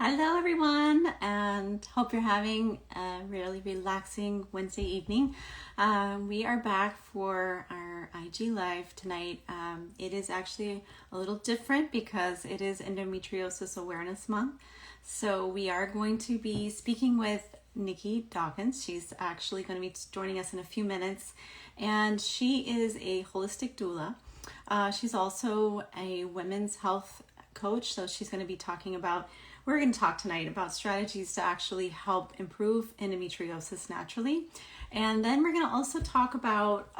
Hello, everyone, and hope you're having a really relaxing Wednesday evening. We are back for our IG Live tonight. It is actually a little different because it is Endometriosis Awareness Month. So, we are going to be speaking with Nicky Dawkins. She's actually going to be joining us in a few minutes, and she is a holistic doula. She's also a women's health coach, so she's going to be talking about we're going to talk tonight about strategies to actually help improve endometriosis naturally. And then we're going to also talk about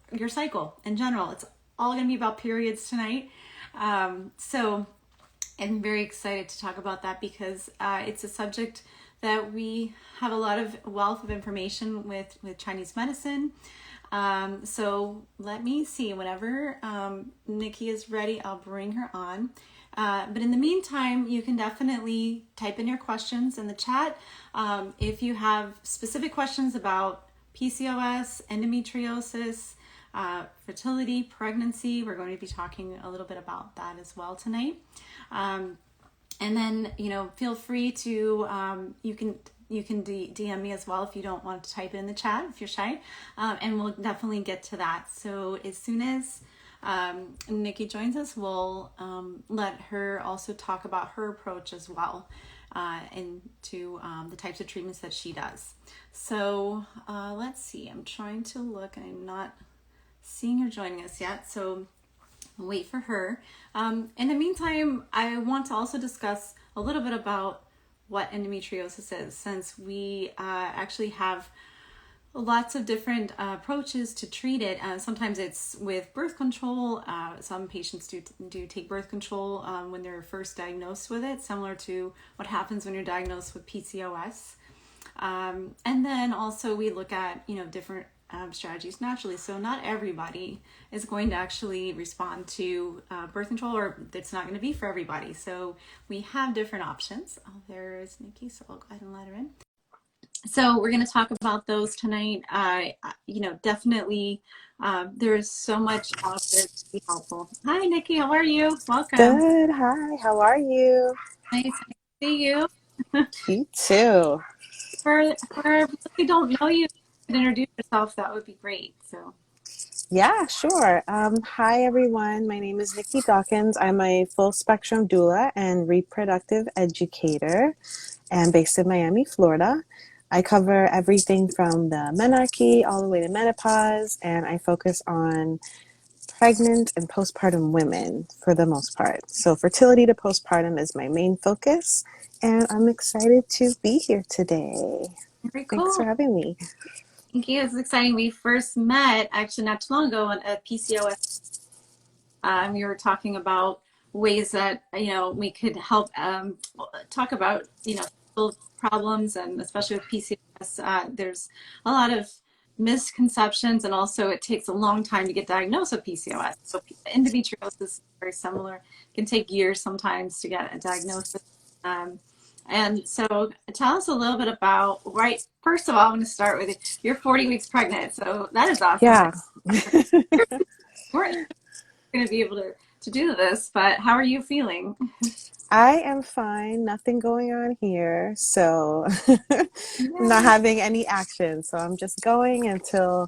your cycle in general. It's all going to be about periods tonight. So I'm very excited to talk about that because it's a subject that we have a lot of wealth of information with Chinese medicine. So let me see, whenever Nikki is ready, I'll bring her on. But in the meantime, you can definitely type in your questions in the chat. If you have specific questions about PCOS, endometriosis, fertility, pregnancy, we're going to be talking a little bit about that as well tonight. And then, feel free to, you can DM me as well if you don't want to type it in the chat, if you're shy. And we'll definitely get to that. So as soon as Nikki joins us, we'll let her also talk about her approach as well and to the types of treatments that she does. So let's see. I'm trying to look and I'm not seeing her joining us yet. So I'll wait for her. In the meantime, I want to also discuss a little bit about what endometriosis is, since we actually have lots of different approaches to treat it. Sometimes it's with birth control. Some patients do take birth control when they're first diagnosed with it, similar to what happens when you're diagnosed with PCOS. And then also we look at different strategies naturally. So not everybody is going to actually respond to birth control, or it's not going to be for everybody. So we have different options. Oh, there's Nikki, so I'll go ahead and let her in. So we're going to talk about those tonight. Definitely there's so much out there to be helpful. Hi, Nikki. How are you? Welcome. Good. Hi. How are you? Nice to see you. You too. For people who don't know you, could introduce yourself. That would be great. So. Yeah, sure. Hi, everyone. My name is Nicky Dawkins. I'm a full spectrum doula and reproductive educator and based in Miami, Florida. I cover everything from the menarche all the way to menopause, and I focus on pregnant and postpartum women for the most part. So fertility to postpartum is my main focus, and I'm excited to be here today. Very Thanks for cool. having me. Thank you. It's exciting. We first met actually not too long ago at PCOS. We were talking about ways that we could help talk about problems, and especially with PCOS, there's a lot of misconceptions, and also it takes a long time to get diagnosed with PCOS. So endometriosis is very similar. It can take years sometimes to get a diagnosis. And so tell us a little bit about, right, first of all, I'm going to start with it. You're 40 weeks pregnant, so that is awesome. Yeah. We're going to be able to do this, but how are you feeling? I am fine. Nothing going on here. So I'm not Yeah. having any action. So I'm just going until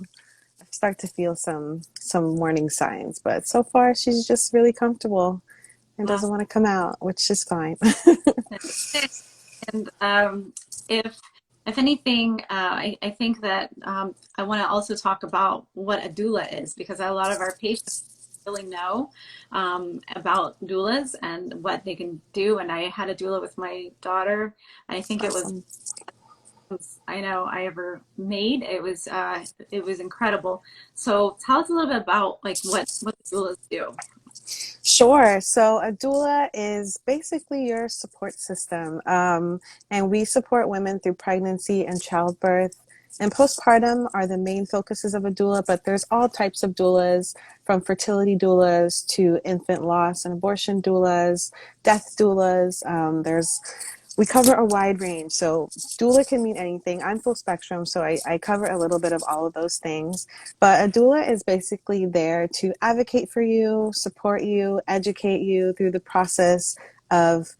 I start to feel some warning signs. But so far she's just really comfortable and doesn't Awesome. want to come out, which is fine. And if anything, I think that I want to also talk about what a doula is, because a lot of our patients really know about doulas and what they can do. And I had a doula with my daughter. I think it was Awesome. I know I ever made. It was incredible. So tell us a little bit about like what the doulas do. Sure. So a doula is basically your support system. And we support women through pregnancy and childbirth. And postpartum are the main focuses of a doula, but there's all types of doulas, from fertility doulas to infant loss and abortion doulas, death doulas. We cover a wide range. So doula can mean anything. I'm full spectrum, so I cover a little bit of all of those things. But a doula is basically there to advocate for you, support you, educate you through the process of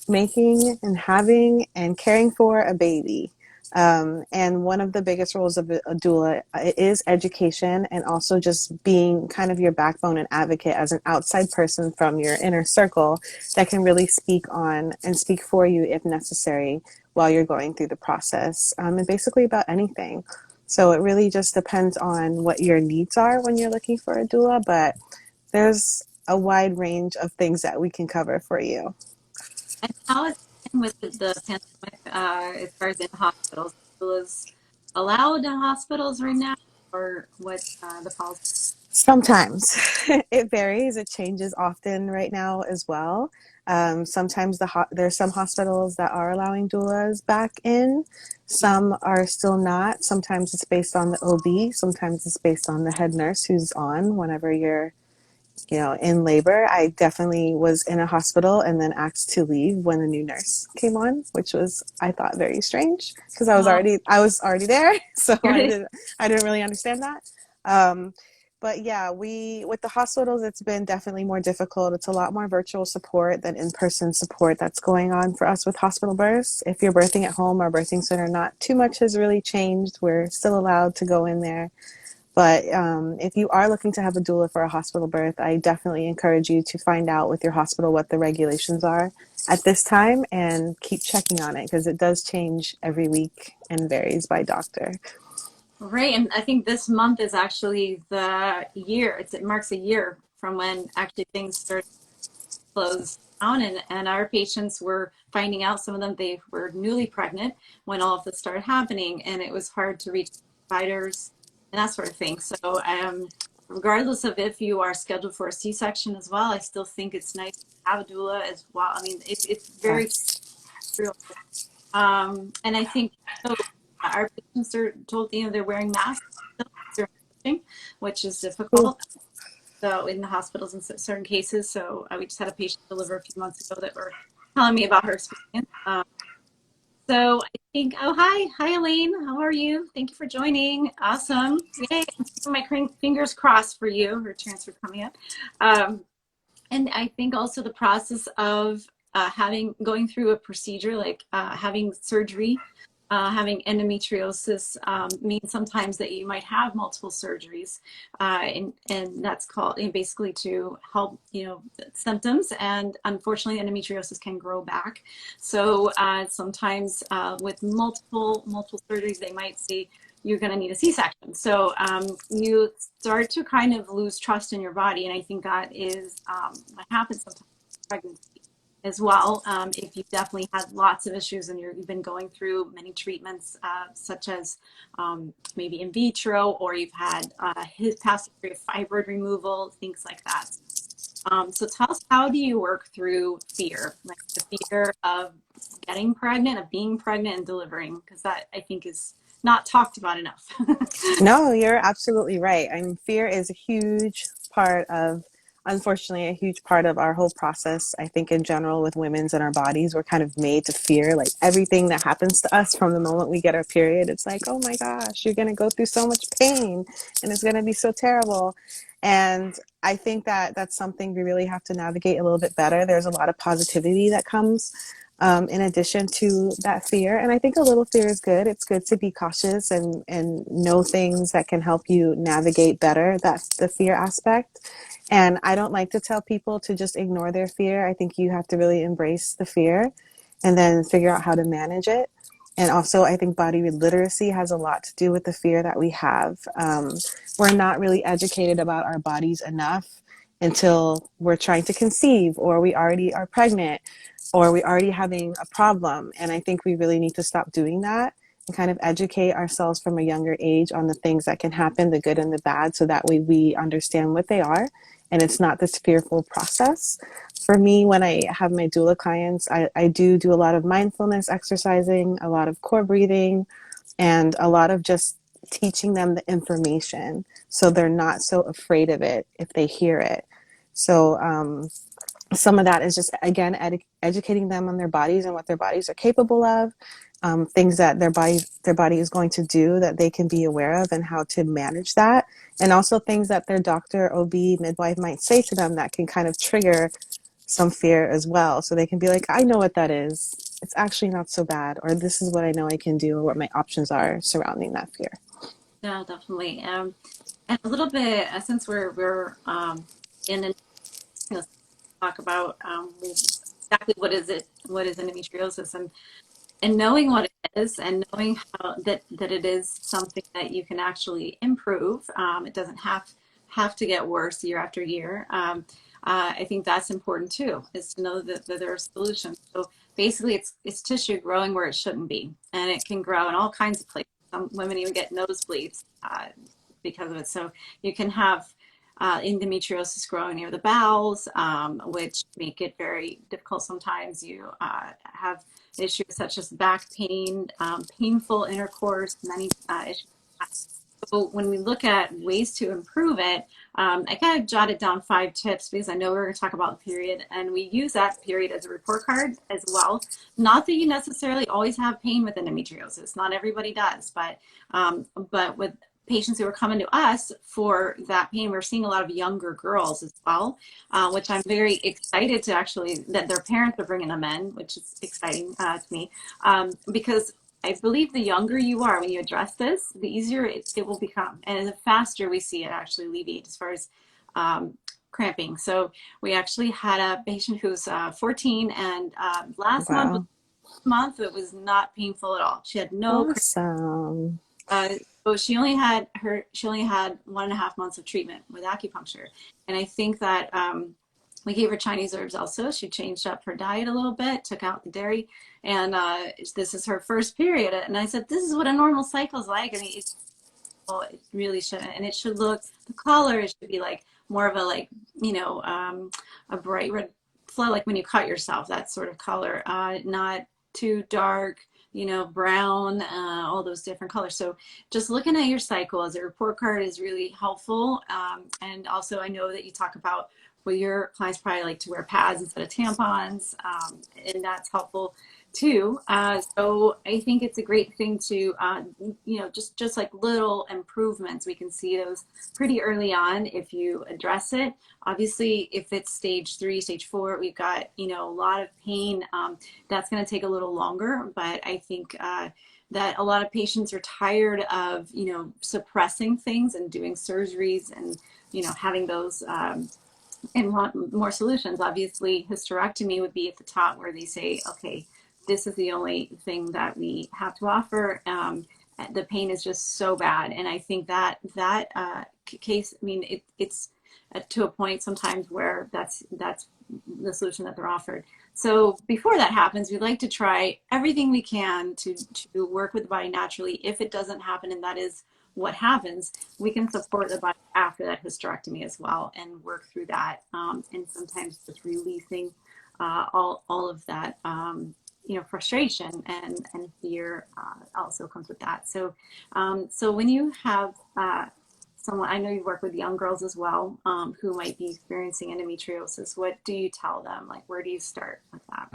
making and having and caring for a baby. And one of the biggest roles of a doula is education, and also just being kind of your backbone and advocate as an outside person from your inner circle that can really speak on and speak for you if necessary while you're going through the process, and basically about anything. So it really just depends on what your needs are when you're looking for a doula, but there's a wide range of things that we can cover for you. And how is it been with the pandemic as far as in hospitals? Is allowed in hospitals right now, or what's the policy? Sometimes it varies. It changes often right now as well. Sometimes there's some hospitals that are allowing doulas back in. Some are still not. Sometimes it's based on the OB. Sometimes it's based on the head nurse who's on whenever you're in labor. I definitely was in a hospital and then asked to leave when a new nurse came on, which was, I thought, very strange because Oh, I was already there, so right. I didn't really understand that. Um, but yeah, with the hospitals, it's been definitely more difficult. It's a lot more virtual support than in-person support that's going on for us with hospital births. If you're birthing at home or birthing center, not too much has really changed. We're still allowed to go in there, but if you are looking to have a doula for a hospital birth, I definitely encourage you to find out with your hospital what the regulations are at this time and keep checking on it because it does change every week and varies by doctor. Right, and I think this month is actually the year. It marks a year from when actually things started to close down, and our patients were finding out. Some of them they were newly pregnant when all of this started happening, and it was hard to reach providers and that sort of thing. So, regardless of if you are scheduled for a C-section as well, I still think it's nice to have a doula as well. I mean, it's very Yes. true. And I think so. Our patients are told, they're wearing masks during stitching, which is Ooh. difficult. So in the hospitals in certain cases. So we just had a patient deliver a few months ago that were telling me about her experience. So I think, oh, hi, Elaine. How are you? Thank you for joining. Awesome. Yay. I'm keeping my fingers crossed for you, her transfer coming up. Um, and I think also the process of going through a procedure like having surgery, having endometriosis means sometimes that you might have multiple surgeries, and that's called basically to help symptoms. And unfortunately, endometriosis can grow back. So sometimes with multiple surgeries, they might say you're going to need a C-section. So you start to kind of lose trust in your body. And I think that is what happens sometimes in pregnancy as well. If you've definitely had lots of issues and you've been going through many treatments, such as maybe in vitro, or you've had his past history of fibroid removal, things like that. So tell us, how do you work through fear, like the fear of getting pregnant, of being pregnant and delivering? Because that I think is not talked about enough. No, you're absolutely right. I mean, fear is a huge part of, unfortunately, a huge part of our whole process. I think in general with women's and our bodies, we're kind of made to fear like everything that happens to us from the moment we get our period. It's like, oh my gosh, you're going to go through so much pain and it's going to be so terrible. And I think that that's something we really have to navigate a little bit better. There's a lot of positivity that comes in addition to that fear. And I think a little fear is good. It's good to be cautious and know things that can help you navigate better. That's the fear aspect. And I don't like to tell people to just ignore their fear. I think you have to really embrace the fear and then figure out how to manage it. And also, I think body literacy has a lot to do with the fear that we have. We're not really educated about our bodies enough until we're trying to conceive, or we already are pregnant, or we already having a problem. And I think we really need to stop doing that and kind of educate ourselves from a younger age on the things that can happen, the good and the bad, so that way we understand what they are and it's not this fearful process. For me, when I have my doula clients, I do a lot of mindfulness exercising, a lot of core breathing, and a lot of just teaching them the information so they're not so afraid of it if they hear it. So some of that is just, again, educating them on their bodies and what their bodies are capable of, things that their body is going to do that they can be aware of and how to manage that, and also things that their doctor, OB, midwife might say to them that can kind of trigger some fear as well. So they can be like, I know what that is. It's actually not so bad, or this is what I know I can do, or what my options are surrounding that fear. Yeah, definitely. And a little bit since we're in an, talk about exactly what is endometriosis, and knowing what it is, and knowing how that it is something that you can actually improve. It doesn't have to get worse year after year. I think that's important too, is to know that there are solutions. So basically, it's tissue growing where it shouldn't be, and it can grow in all kinds of places. Some women even get nosebleeds because of it. So you can have endometriosis growing near the bowels, which make it very difficult sometimes. You have issues such as back pain, painful intercourse, many issues. So when we look at ways to improve it, I kind of jotted down 5 tips because I know we're going to talk about the period, and we use that period as a report card as well. Not that you necessarily always have pain with endometriosis. Not everybody does, but with patients who are coming to us for that pain, we're seeing a lot of younger girls as well, which I'm very excited to actually that their parents are bringing them in, which is exciting to me, because I believe the younger you are when you address this, the easier it will become, and the faster we see it actually alleviate as far as cramping. So we actually had a patient who's 14, and last Wow. month it was not painful at all. She had no cramp. Awesome. Uh, so she only had 1.5 months of treatment with acupuncture, and I think that we gave her Chinese herbs also. She changed up her diet a little bit, took out the dairy, and this is her first period. And I said, "This is what a normal cycle is like." I mean, it really shouldn't, and it should look the color. It should be like more of a like a bright red flow, like when you cut yourself, that sort of color, not too dark, brown, all those different colors. So just looking at your cycle as a report card is really helpful. And also, I know that you talk about well, your clients probably like to wear pads instead of tampons, and that's helpful too. So I think it's a great thing to, just like little improvements, we can see those pretty early on if you address it. Obviously, if it's stage 3, stage 4, we've got, a lot of pain. That's going to take a little longer, but I think that a lot of patients are tired of, suppressing things and doing surgeries and, having those and want more solutions. Obviously, hysterectomy would be at the top where they say, okay, this is the only thing that we have to offer. The pain is just so bad, and I think that case, I mean, it's to a point sometimes where that's the solution that they're offered. So before that happens, we'd like to try everything we can to work with the body naturally. If it doesn't happen, and that is what happens, we can support the body after that hysterectomy as well and work through that. And sometimes just releasing all of that, frustration and fear also comes with that. So when you have someone, I know you work with young girls as well, who might be experiencing endometriosis, what do you tell them? Like, where do you start with that?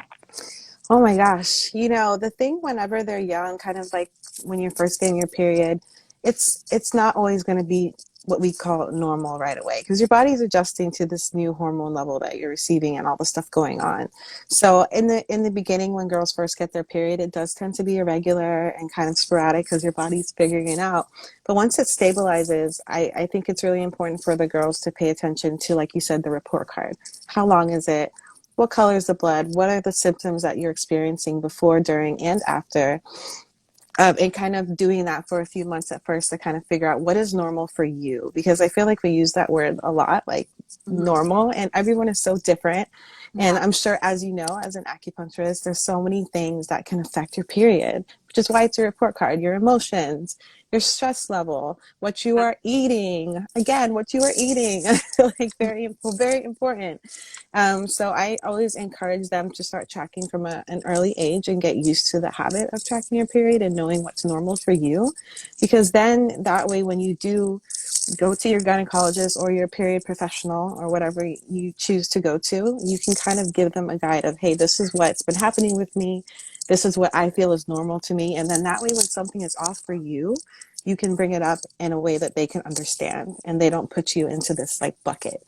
Oh my gosh. The thing whenever they're young, kind of like when you're first getting your period, it's not always going to be what we call normal right away because your body's adjusting to this new hormone level that you're receiving and all the stuff going on. So in the beginning when girls first get their period, it does tend to be irregular and kind of sporadic because your body's figuring it out. But once it stabilizes, I think it's really important for the girls to pay attention to, like you said, the report card. How long is it? What color is the blood? What are the symptoms that you're experiencing before, during, and after? And kind of doing that for a few months at first to kind of figure out what is normal for you. Because I feel like we use that word a lot, like Mm-hmm. normal, and everyone is so different. And Yeah. I'm sure, as you know, as an acupuncturist, there's so many things that can affect your period, which is why it's a report card. Your emotions, your stress level, what you are eating. Again, what you are eating, like very, very important. So I always encourage them to start tracking from an early age and get used to the habit of tracking your period and knowing what's normal for you. Because then that way, when you do go to your gynecologist or your period professional or whatever you choose to go to, you can kind of give them a guide of, hey, this is what's been happening with me. This is what I feel is normal to me. And then that way, when something is off for you, you can bring it up in a way that they can understand and they don't put you into this like bucket.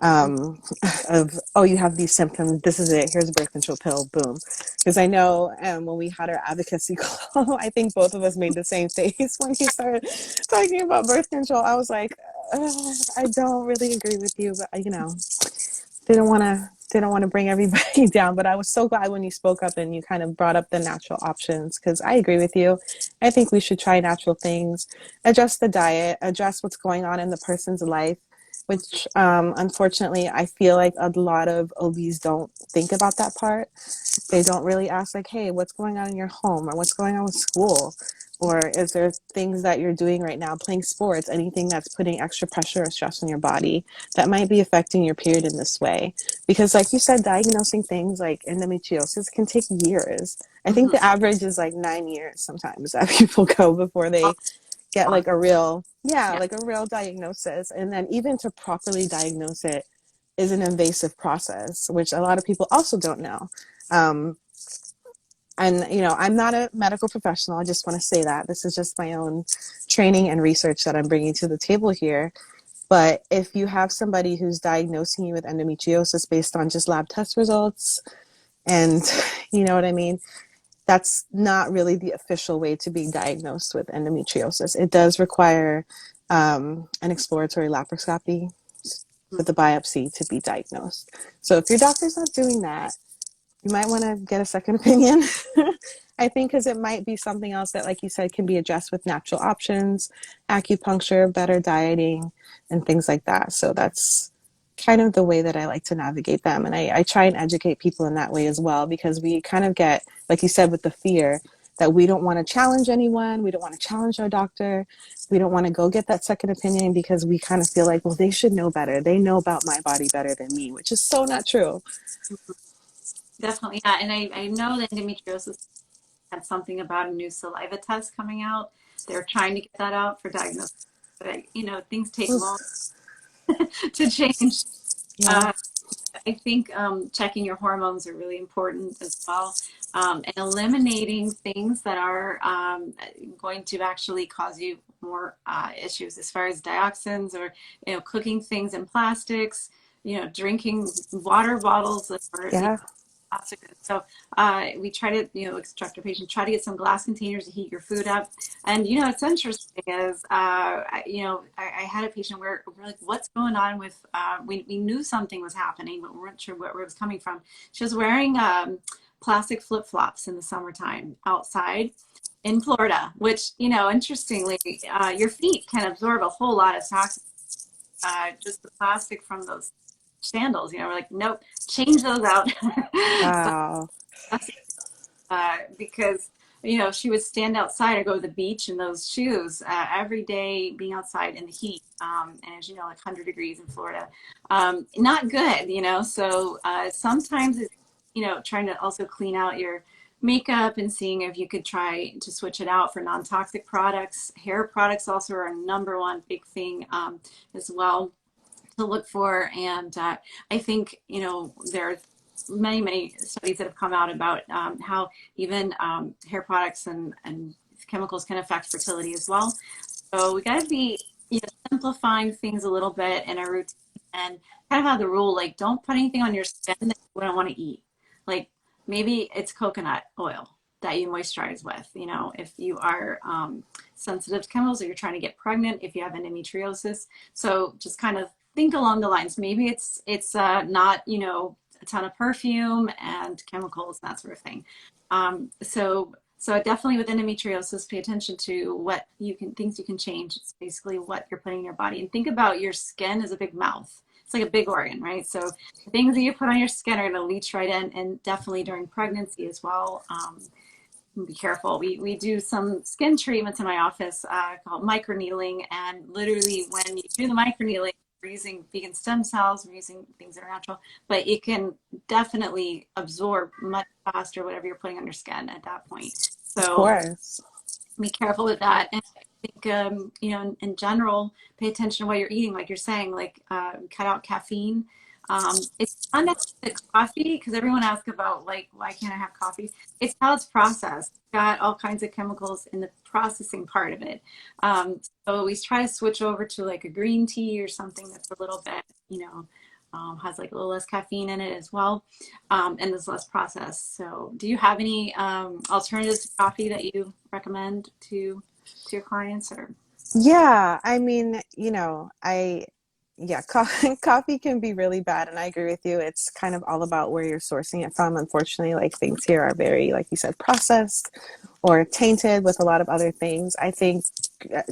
of, oh, you have these symptoms, this is it, here's a birth control pill, boom. Because I know when we had our advocacy call, I think both of us made the same face when he started talking about birth control. I was like, I don't really agree with you, but didn't want to bring everybody down. But I was so glad when you spoke up and you kind of brought up the natural options, because I agree with you. I think we should try natural things, adjust the diet, adjust what's going on in the person's life, which unfortunately I feel like a lot of OBs don't think about that part. They don't really ask, like, hey, what's going on in your home, or what's going on with school, or is there things that you're doing right now, playing sports, anything that's putting extra pressure or stress on your body that might be affecting your period in this way. Because like you said, diagnosing things like endometriosis can take years. I think Mhm. the average is like 9 years sometimes that people go before they get Long. like a real, yeah, Yeah. like a real diagnosis. And then even to properly diagnose it is an invasive process, which a lot of people also don't know. um, and I'm not a medical professional. I just want to say that this is just my own training and research that I'm bringing to the table here. But if you have somebody who's diagnosing you with endometriosis based on just lab test results, and you know what I mean, that's not really the official way to be diagnosed with endometriosis. It does require an exploratory laparoscopy with a biopsy to be diagnosed. So if your doctor's not doing that, you might want to get a second opinion. I think because it might be something else that, like you said, can be addressed with natural options, acupuncture, better dieting, and things like that. So that's kind of the way that I like to navigate them. And I try and educate people in that way as well, because we kind of get, like you said, with the fear that we don't want to challenge anyone. We don't want to challenge our doctor. We don't want to go get that second opinion because we kind of feel like, well, they should know better. They know about my body better than me, which is so not true. Definitely. Yeah. And I know that endometriosis had something about a new saliva test coming out. They're trying to get that out for diagnosis, but things take long to change. Yeah. Uh, I think checking your hormones are really important as well, and eliminating things that are going to actually cause you more issues as far as dioxins, or cooking things in plastics, drinking water bottles that are Yeah. plastic. So we try to, instruct our patients, try to get some glass containers to heat your food up. And, it's interesting is, I had a patient where we're like, what's going on with, we knew something was happening, but we weren't sure where it was coming from. She was wearing plastic flip-flops in the summertime outside in Florida, which, interestingly, your feet can absorb a whole lot of toxins, just the plastic from those sandals. We're like, nope, change those out. So Wow. because she would stand outside or go to the beach in those shoes every day, being outside in the heat, and as you know, like 100 degrees in Florida, not good. So sometimes it's trying to also clean out your makeup and seeing if you could try to switch it out for non-toxic products. Hair products also are a number one big thing, as well, to look for. And I think, there are many, many studies that have come out about how even hair products and chemicals can affect fertility as well. So we got to be, simplifying things a little bit in our routine, and kind of have the rule, like, don't put anything on your skin that you wouldn't want to eat. Like, maybe it's coconut oil that you moisturize with, if you are sensitive to chemicals, or you're trying to get pregnant, if you have endometriosis. So just kind of think along the lines. Maybe it's not, a ton of perfume and chemicals and that sort of thing. So definitely with endometriosis, pay attention to what things you can change. It's basically what you're putting in your body, and think about your skin as a big mouth. It's like a big organ, right? So the things that you put on your skin are going to leach right in, and definitely during pregnancy as well. Be careful. We do some skin treatments in my office called microneedling, and literally when you do the microneedling, we're using vegan stem cells, we're using things that are natural, but it can definitely absorb much faster whatever you're putting on your skin at that point. Of So course. be careful with that. And I think, in general, pay attention to what you're eating. Like you're saying, like, cut out caffeine. It's not necessarily the coffee, because everyone asks about, like, why can't I have coffee? It's how it's processed. It's got all kinds of chemicals in the processing part of it. So we try to switch over to like a green tea or something that's a little bit, has like a little less caffeine in it as well, and is less processed. So, do you have any alternatives to coffee that you recommend to your clients? Or Yeah, I mean, yeah, coffee can be really bad, and I agree with you. It's kind of all about where you're sourcing it from. Unfortunately, like things here are very, like you said, processed or tainted with a lot of other things. I think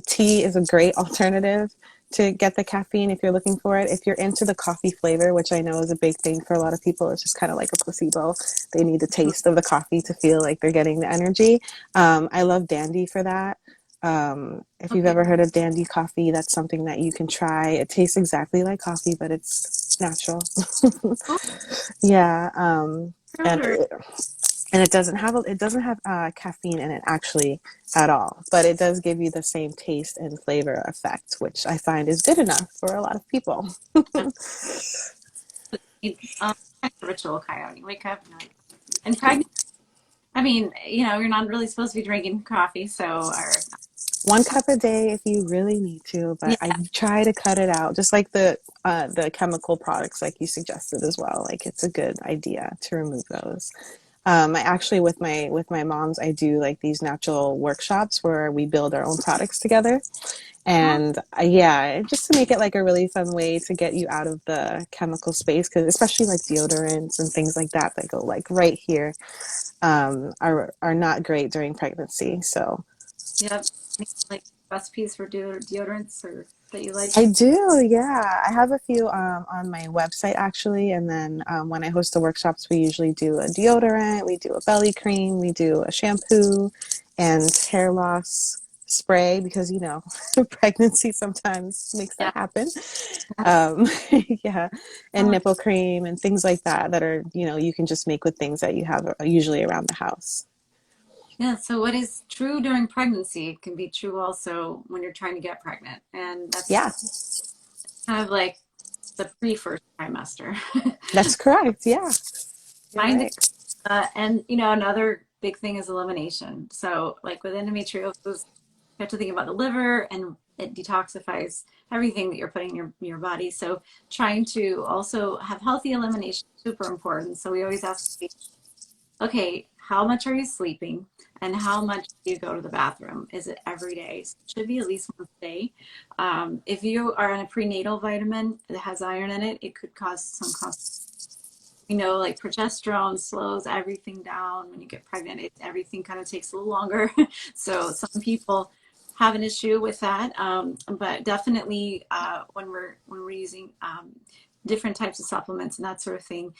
tea is a great alternative to get the caffeine if you're looking for it. If you're into the coffee flavor, which I know is a big thing for a lot of people, it's just kind of like a placebo. They need the taste of the coffee to feel like they're getting the energy. I love Dandy for that. If you've okay, ever heard of Dandy coffee, that's something that you can try. It tastes exactly like coffee, but it's natural. oh, Yeah, and or it doesn't have caffeine in it actually at all, but it does give you the same taste and flavor effect, which I find is good enough for a lot of people. kind of ritual kind of. You wake up and you're like, and pregnant. I mean, you're not really supposed to be drinking coffee, so or One cup a day if you really need to, but I yeah, try to cut it out, just like the chemical products, like you suggested as well. Like it's a good idea to remove those. I actually with my moms, I do like these natural workshops where we build our own products together, oh, and yeah, just to make it like a really fun way to get you out of the chemical space, because especially like deodorants and things like that that go like right here, are not great during pregnancy. So yep. Any, like recipes for deodorants or that you like? I do, yeah. I have a few on my website actually, and then when I host the workshops, we usually do a deodorant, we do a belly cream, we do a shampoo, and hair loss spray because pregnancy sometimes makes that Yeah. happen. Yeah, and Oh, nipple cream and things like that are you can just make with things that you have usually around the house. yeah. So what is true during pregnancy can be true also when you're trying to get pregnant, and that's Yeah, kind of like the pre-first trimester. that's correct. Yeah, you're Find right. and another big thing is elimination. So like with endometriosis, you have to think about the liver and it detoxifies everything that you're putting in your body. So trying to also have healthy elimination is super important. So we always ask, okay, how much are you sleeping and how much do you go to the bathroom? Is it every day? So it should be at least once a day. If you are on a prenatal vitamin that has iron in it, it could cause some like progesterone slows everything down when you get pregnant. Everything kind of takes a little longer. So some people have an issue with that, but definitely when we're using different types of supplements and that sort of thing,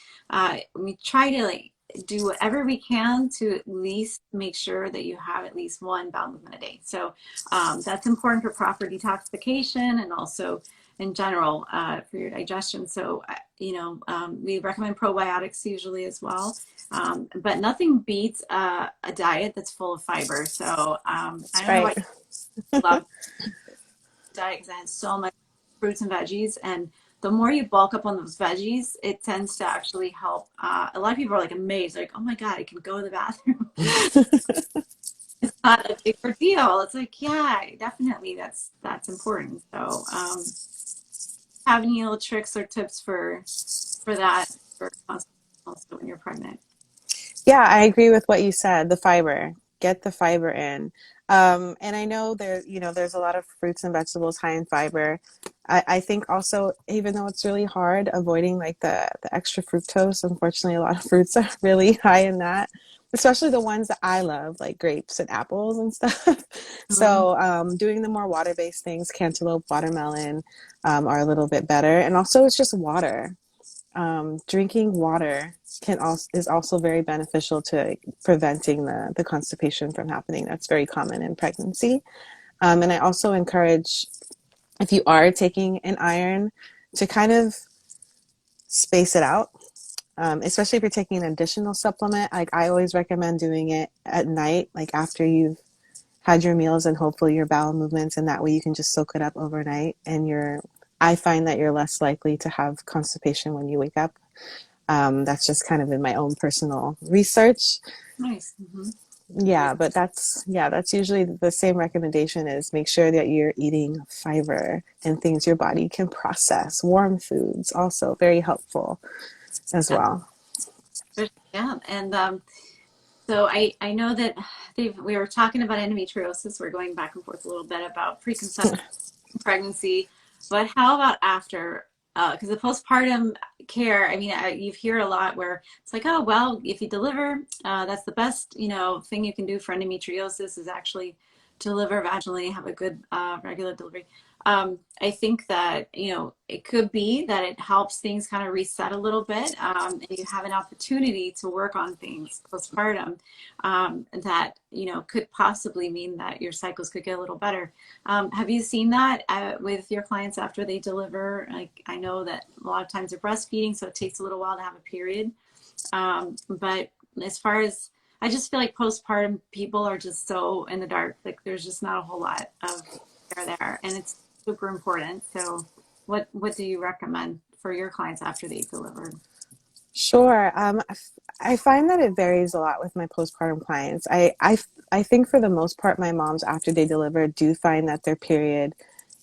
we try to like do whatever we can to at least make sure that you have at least one bowel movement a day. So that's important for proper detoxification and also in general for your digestion. So, we recommend probiotics usually as well. But nothing beats a diet that's full of fiber. So I That's don't know why right. you love diet because it has so much fruits and veggies. And the more you bulk up on those veggies, it tends to actually help. A lot of people are like amazed, like, oh my God, I can go to the bathroom. It's not a big deal. It's like, yeah, definitely that's important. So have any little tricks or tips for that for also when you're pregnant? Yeah, I agree with what you said. The fiber, get the fiber in. And I know there's a lot of fruits and vegetables high in fiber. I think also, even though it's really hard, avoiding like the extra fructose. Unfortunately, a lot of fruits are really high in that, especially the ones that I love, like grapes and apples and stuff. Mhm. So, doing the more water-based things, cantaloupe, watermelon, are a little bit better. And also, it's just water. Drinking water is also very beneficial to preventing the constipation from happening. That's very common in pregnancy. And I also encourage, if you are taking an iron, to kind of space it out. Especially if you're taking an additional supplement. Like I always recommend doing it at night, like after you've had your meals and hopefully your bowel movements, and that way you can just soak it up overnight. And I find that you're less likely to have constipation when you wake up. That's just kind of in my own personal research. Nice. Hmm. Yeah, but that's usually the same recommendation is make sure that you're eating fiber and things your body can process. Warm foods also very helpful as Yeah, well. yeah, and so I know that we were talking about endometriosis. We're going back and forth a little bit about preconception, pregnancy, but how about after? Because the postpartum care, I mean, you hear a lot where it's like, oh, well, if you deliver, that's the best, thing you can do for endometriosis is actually deliver vaginally, have a good regular delivery. I think that, it could be that it helps things kind of reset a little bit, and you have an opportunity to work on things postpartum, that, could possibly mean that your cycles could get a little better. Have you seen that with your clients after they deliver? Like, I know that a lot of times they're breastfeeding, so it takes a little while to have a period. But as far as, I just feel like postpartum people are just so in the dark. Like, there's just not a whole lot of care there, and it's super important. So, what do you recommend for your clients after they've delivered? Sure. I find that it varies a lot with my postpartum clients. I think for the most part, my moms after they deliver do find that their period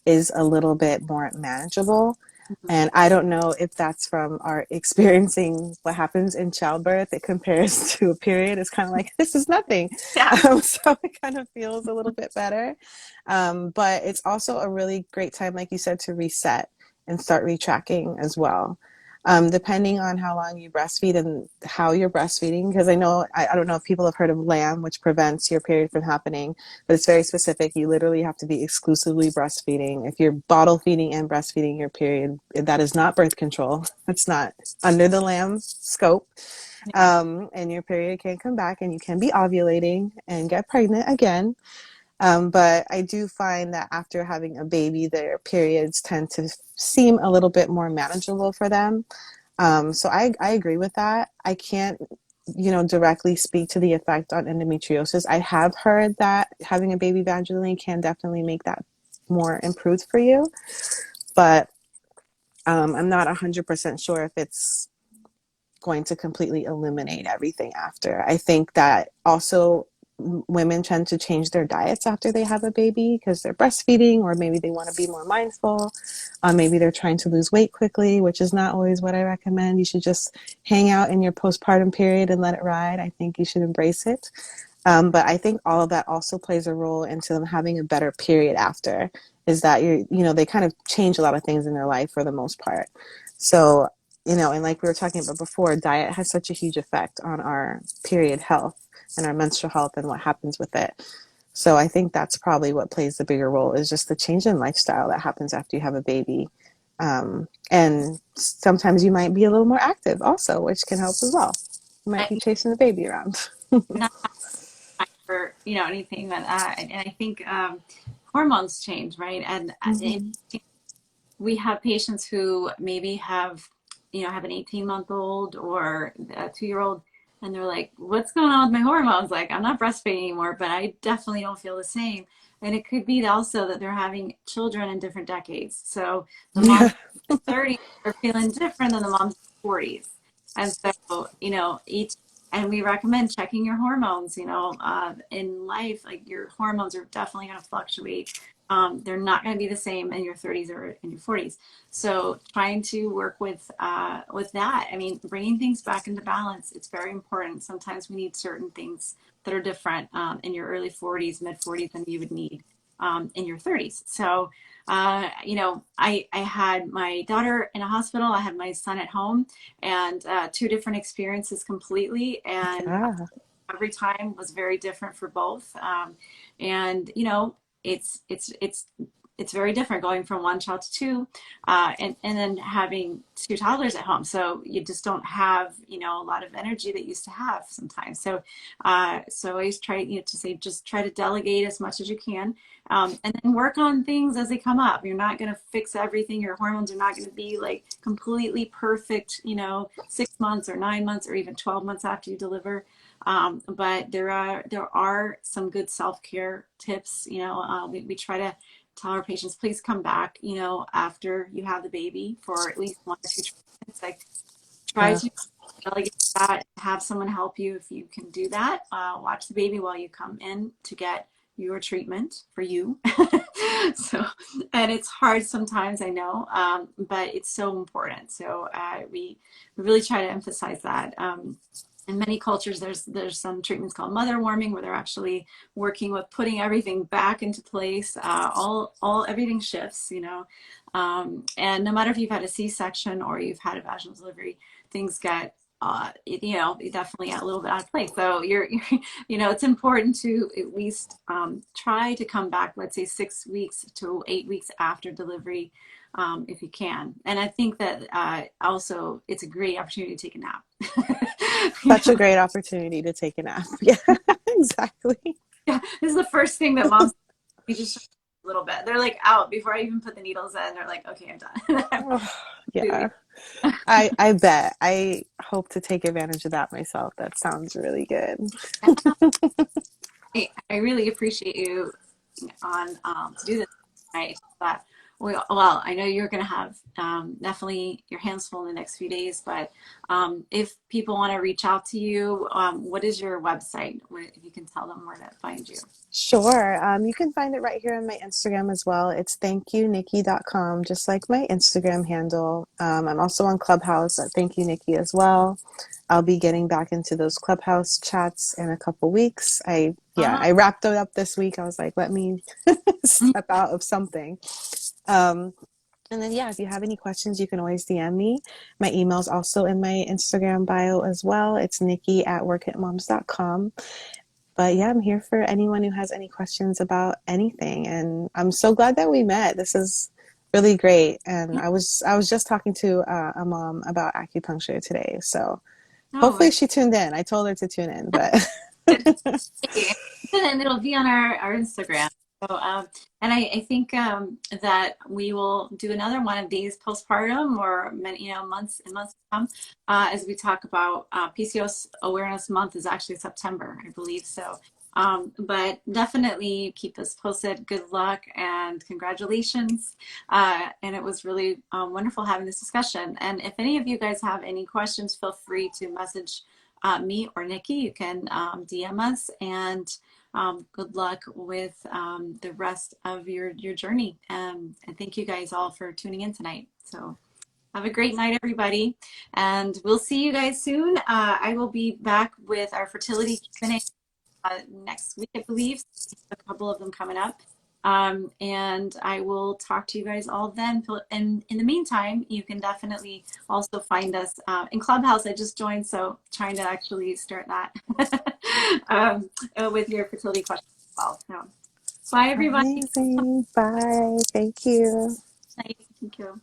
is a little bit more manageable. Mhm. And I don't know if that's from our experiencing what happens in childbirth. It compares to a period. It's kind of like, this is nothing. Yeah. So it kind of feels a little bit better. But it's also a really great time, like you said, to reset and start retracking as well. Depending on how long you breastfeed and how you're breastfeeding, because I don't know if people have heard of LAM, which prevents your period from happening, but it's very specific. You literally have to be exclusively breastfeeding. If you're bottle feeding and breastfeeding your period, that is not birth control. It's not under the LAM scope. Yeah. And your period can come back and you can be ovulating and get pregnant again. But I do find that after having a baby, their periods tend to seem a little bit more manageable for them. So I agree with that. I can't, directly speak to the effect on endometriosis. I have heard that having a baby vaginally can definitely make that more improved for you, but I'm not 100% sure if it's going to completely eliminate everything after. I think that also women tend to change their diets after they have a baby because they're breastfeeding, or maybe they want to be more mindful. Maybe they're trying to lose weight quickly, which is not always what I recommend. You should just hang out in your postpartum period and let it ride. I think you should embrace it. But I think all of that also plays a role into them having a better period after, is that they kind of change a lot of things in their life for the most part. So, and like we were talking about before, diet has such a huge effect on our period health and our menstrual health and what happens with it. So I think that's probably what plays the bigger role, is just the change in lifestyle that happens after you have a baby. And sometimes you might be a little more active also, which can help as well. You might I, be chasing the baby around. not for anything, but and I think hormones change, right? And Mhm. we have patients who maybe have an 18-month-old or a 2-year-old, and they're like, what's going on with my hormones? Like, I'm not breastfeeding anymore, but I definitely don't feel the same. And it could be also that they're having children in different decades. So the moms Yeah. in their 30s are feeling different than the moms in their 40s. And so, and we recommend checking your hormones, in life. Like, your hormones are definitely going to fluctuate. They're not going to be the same in your 30s or in your 40s. So trying to work with that. I mean, bringing things back into balance. It's very important. Sometimes we need certain things that are different in your early 40s, mid 40s than you would need in your 30s. So, I had my daughter in a hospital. I had my son at home, and two different experiences completely. And Yeah. every time was very different for both. And it's it's it's it's very different going from one child to two, and then having two toddlers at home. So you just don't have a lot of energy that you used to have sometimes. So I always try to say, just try to delegate as much as you can, and then work on things as they come up. You're not going to fix everything. Your hormones are not going to be like completely perfect, 6 months or 9 months or even 12 months after you deliver. But there are some good self-care tips. We try to tell our patients, please come back, after you have the baby for at least 1 or 2 treatments. Like, try Yeah. to delegate that, have someone help you if you can do that. Watch the baby while you come in to get your treatment for you. So, and it's hard sometimes, I know, but it's so important. So we really try to emphasize that. In many cultures, there's some treatments called mother warming where they're actually working with putting everything back into place. All everything shifts, you know, and no matter if you've had a C-section or you've had a vaginal delivery, things get you know, definitely a little bit out of place. So you know, it's important to at least try to come back, let's say 6 weeks to 8 weeks after delivery, if you can. And I think that also it's a great opportunity to take a nap. You Such a know? great opportunity to take a nap. Yeah, exactly. Yeah, this is the first thing that moms we just a little bit. They're like out before I even put the needles in. They're like, okay, I'm done. I'm Oh, completely. yeah. I bet. I hope to take advantage of that myself. That sounds really good. I really appreciate you on to do this tonight. But well, I know you're going to have definitely your hands full in the next few days. But if people want to reach out to you, what is your website? If you can tell them where to find you. Sure. You can find it right here on my Instagram as well. It's thankyounikki.com, just like my Instagram handle. I'm also on Clubhouse at Thank You Nikki as well. I'll be getting back into those Clubhouse chats in a couple weeks. Uh, I wrapped it up this week. I was like, let me step out of something. Um, and then, yeah, if you have any questions, you can always DM me. My email's also in my Instagram bio as well. It's nikki@workitmoms.com. But yeah, I'm here for anyone who has any questions about anything. And I'm so glad that we met. This is really great. And I was just talking to a mom about acupuncture today. So no, hopefully she tuned in. I told her to tune in, but and it'll be on our Instagram. So, and I think that we will do another one of these postpartum or many, you know, months and months to come as we talk about PCOS Awareness Month is actually September, I believe. So, but definitely keep us posted. Good luck and congratulations. And it was really wonderful having this discussion. And if any of you guys have any questions, feel free to message me or Nikki. You can DM us, and good luck with the rest of your journey. And thank you guys all for tuning in tonight. So have a great night, everybody, and we'll see you guys soon. I will be back with our fertility Q&A next week, I believe. A couple of them coming up. And I will talk to you guys all then. And in the meantime, you can definitely also find us in Clubhouse. I just joined, so trying to actually start that with your fertility questions as well. So, bye, everybody. amazing. Bye. Thank you. Thank you.